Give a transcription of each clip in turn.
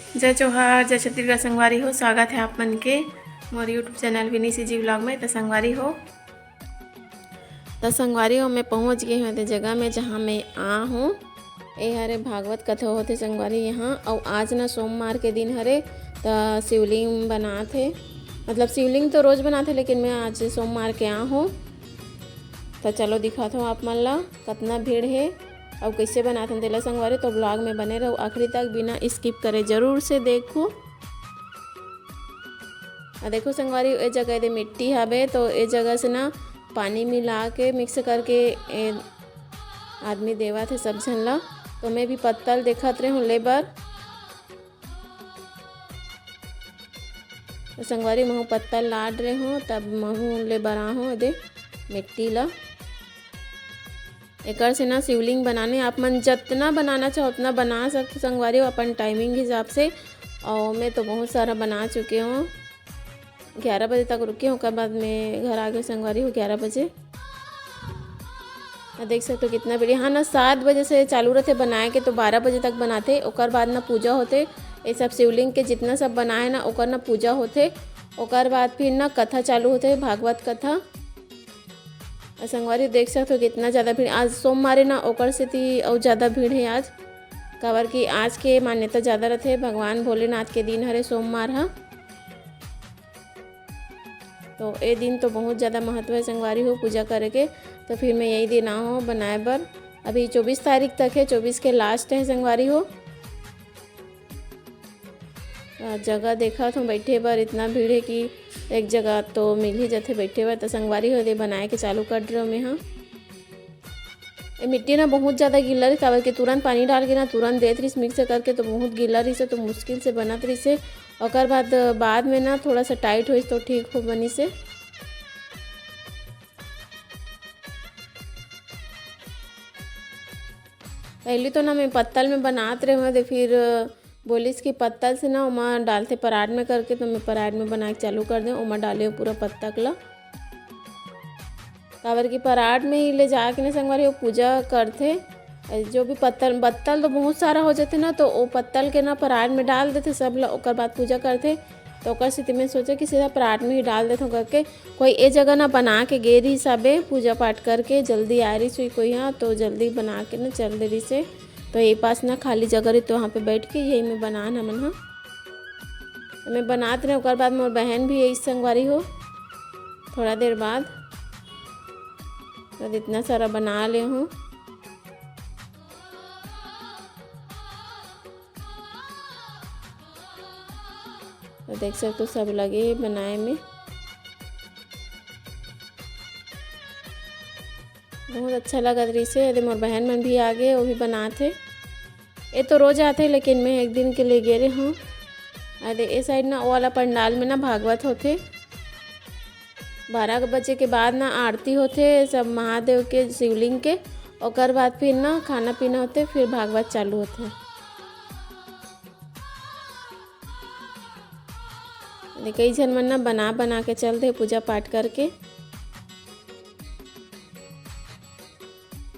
जय जोहार, जय छत्तीसगढ़ संगवारी हो। स्वागत है आप मन के मोर यूट्यूब चैनल विनी सीजी व्लॉग में। तो संगवारी हो मैं पहुंच गई हूँ जगह में जहाँ मैं आ हूँ। ये हरे भागवत कथा होते संगवारी यहाँ। और आज ना सोमवार के दिन हरे तो शिवलिंग बनाते, मतलब शिवलिंग तो रोज़ बनाते, लेकिन मैं आज सोमवार के आ हूँ। तो चलो दिखाता हूँ आप मन ला कितना भीड़ है और कैसे बनाते हैं तेला संगवारी। तो ब्लॉग में बने रहो आखिरी तक, बिना स्किप करे जरूर से देखो। देखो संगवारी, ये जगह दे मिट्टी हवे तो ये जगह से ना पानी मिला के मिक्स करके आदमी देवा थे सब झन ला। तो मैं भी पत्तल देखत रही हूँ लेबर। तो संगवारी महू पत्तल लाड रहे हूँ, तब महू ले बना हूँ दे मिट्टी ला। एक से ना शिवलिंग बनाने आप मन जितना बनाना चाहो उतना बना सकते संगवारी हो अपन टाइमिंग हिसाब से। और मैं तो बहुत सारा बना चुके हूँ। 11 बजे तक रुकी हूँ, उसके बाद मैं घर आ गई संगवारी हो 11 बजे। देख सकते हो कितना बढ़िया। हाँ ना 7 बजे से चालू रहते बनाए के तो 12 बजे तक बनाते। ओकर बाद ना पूजा होते, ये सब शिवलिंग के जितना सब बनाए ना ओकर ना पूजा होते। ओकर बाद फिर ना कथा चालू होते, भागवत कथा। संगवारी देख सकते हो कितना ज़्यादा भीड़ आज सोमवार ना ओकर से थी और ज़्यादा भीड़ है आज। काबर की आज के मान्यता ज़्यादा रहते, भगवान भोलेनाथ के दिन हरे सोमवार है। तो ये दिन तो बहुत ज़्यादा महत्व है संगवारी हो पूजा करे के। तो फिर मैं यही दिन आ हूँ बनाए बर। अभी 24 तारीख तक है, 24 के लास्ट है संगवारी हो। जगह देखा तो बैठे बर इतना भीड़ है कि एक जगह तो मिल ही जाते बैठे बर। तो संगवारी हो दे बनाए के चालू कर रहे हो मैं। हाँ ये मिट्टी ना बहुत ज़्यादा गीला रही, काबर के तुरंत पानी डाल के ना तुरंत देत रही मिक्स करके, तो बहुत गीला रही से तो मुश्किल से बनत रही से। और बाद में ना थोड़ा सा टाइट हो तो ठीक हो बनी से। पहले तो ना मैं पत्तल में बनाते रहे हुए, फिर बोलिस कि पत्तल से ना उमा डालते पराठ में करके। तो मैं पराठ में बना के चालू कर दें, उमा डाले पूरा पत्ता कला। काबर की पराठ में ही ले जाके ना संगवारी वो पूजा करते। जो भी बत्तल तो बहुत सारा हो जाते ना, तो वो पत्तल के ना पराठ में डाल देते सब लोग, ओकर बाद पूजा करते। तो ओकर स्थिति में सोचा कि सीधा पराठ में ही डाल देते करके। कोई ए जगह ना बना के गे रही हिसाबे पूजा पाठ करके जल्दी आ रही सुई कोई यहाँ, तो जल्दी बना के ना चल दे रही से। तो ये पास ना खाली जगह रही, तो वहाँ पे बैठ के यही मैं बनाना मन। हाँ तो मैं बनाते रहे, ओकर बाद मोर बहन भी यही संगवारी हो थोड़ा देर बाद। तो इतना सारा बना ले हूँ। तो देख सकते हो सब लगे बनाए में। बहुत अच्छा लगा रही से। यदि मोर बहन मन भी आ गए, वो भी बनाते। ये तो रोज आते, लेकिन मैं एक दिन के लिए गे रही हूँ। अरे ये साइड ना वो वाला पंडाल में ना भागवत होते। 12 बजे के बाद ना आरती होते सब महादेव के शिवलिंग के। ओकर बाद फिर ना खाना पीना होते, फिर भागवत चालू होते। कई जन मन ना बना के चलते पूजा पाठ करके।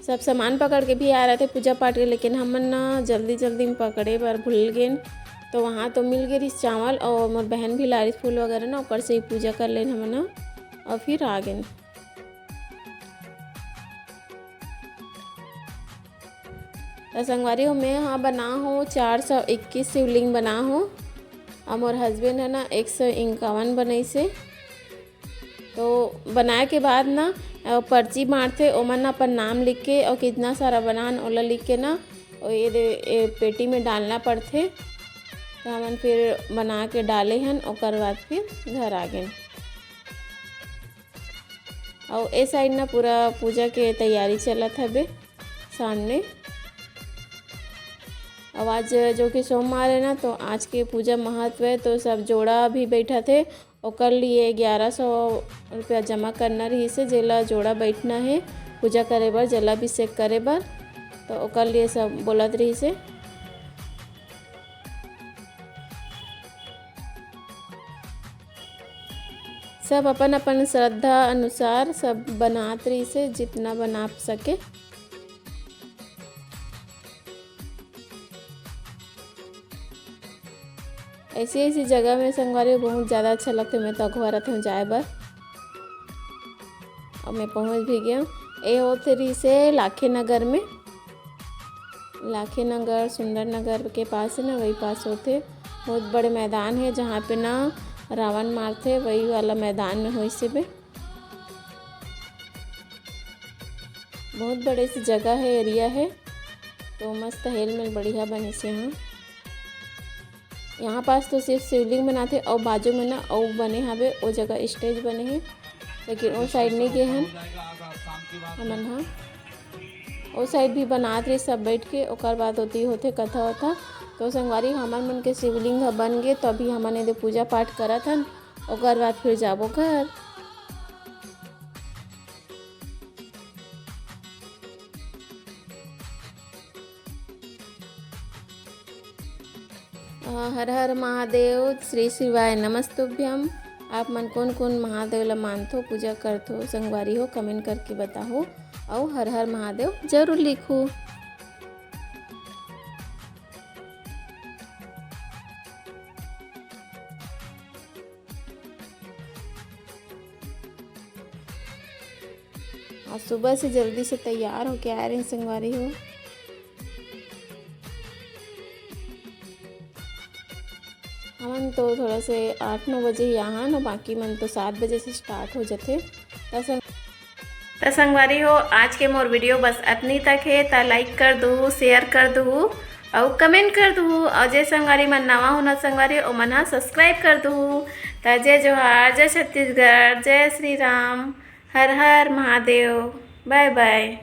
सब सामान पकड़ के भी आ रहे थे पूजा पाठ के, लेकिन हम ना जल्दी में पकड़े पर भूल गए। तो वहाँ तो मिल गई चावल, और मोर बहन भी ला रही फूल वगैरह ना, ऊपर से ही पूजा कर लेन हम ना और फिर आ गए। संगवारी हो मैं यहाँ बना हूँ 421 शिवलिंग बना हूँ। और मोर हस्बैंड है ना 151 बनाई से। तो बनाए के बाद ना पर्ची मारते, ओमन ना अपन नाम लिख के और कितना सारा बनान ओला लिख के ना और ये पेटी में डालना पड़ते। तो हमन फिर बना के डाले हन, ओकर बाद फिर घर आ गए। और ए साइड ना पूरा पूजा के तैयारी चलत हवे सामने। अब आज जो कि सोमवार है ना, तो आज के पूजा महत्व है। तो सब जोड़ा भी बैठा थे, ओकर लिए 1100 रुपया जमा करना रही से, जेला जोड़ा बैठना है पूजा करे बर, जलाभिषेक करे बर। तो ओकर लिए सब बोलत रही से। सब अपन अपन श्रद्धा अनुसार सब बनात रही से, जितना बना सके। ऐसी ऐसी जगह में संगवारी बहुत ज़्यादा अच्छा लगता है। मैं तो अखबारत हूँ जाए बर। अब मैं पहुँच भी गया। ये होते रही से लाखे नगर में, लाखे नगर सुंदर नगर के पास है ना, वही पास होते। बहुत बड़े मैदान है जहाँ पे ना रावण मारते, वही वाला मैदान में हो इसे पे। बहुत बड़े सी जगह है, एरिया है, तो मस्त हेल में बढ़िया बनी से। यहाँ पास तो सिर्फ शिवलिंग बनाते और बाजू में ना और बने हवे वो जगह स्टेज बने हैं, लेकिन वो साइड नहीं गए हैं हमन। हाँ वो साइड भी बनात रही सब बैठ के, ओकर बाद होते कथा वथा। तो संगवारी हमन मन के शिवलिंग बन गए, तो अभी हमन एदे पूजा पाठ करत हन, ओकर बाद फिर जाबो घर। हर हर महादेव, श्री शिवाय नमस्तुभ्यम। आप मन कौन कौन महादेव ला मानथो, पूजा करथो संगवारी हो, कमेंट करके बताओ और हर हर महादेव जरूर लिखो। आज सुबह से जल्दी से तैयार हो के आ रहे हैं संगवारी हो। हमन तो थोड़ा से 8-9 बजे यहाँ ना, बाकी मन तो 7 बजे से स्टार्ट हो जाते। तो संगवारी हो आज के मोर वीडियो बस अतनी तक है। तो लाइक कर दो, शेयर कर दो और कमेंट कर दो, और जय संगवारी मन नवा होना संगवारी ओ मन सब्सक्राइब कर दो। तो जय जोहार, जय छत्तीसगढ़, जय श्री राम, हर हर महादेव, बाय बाय।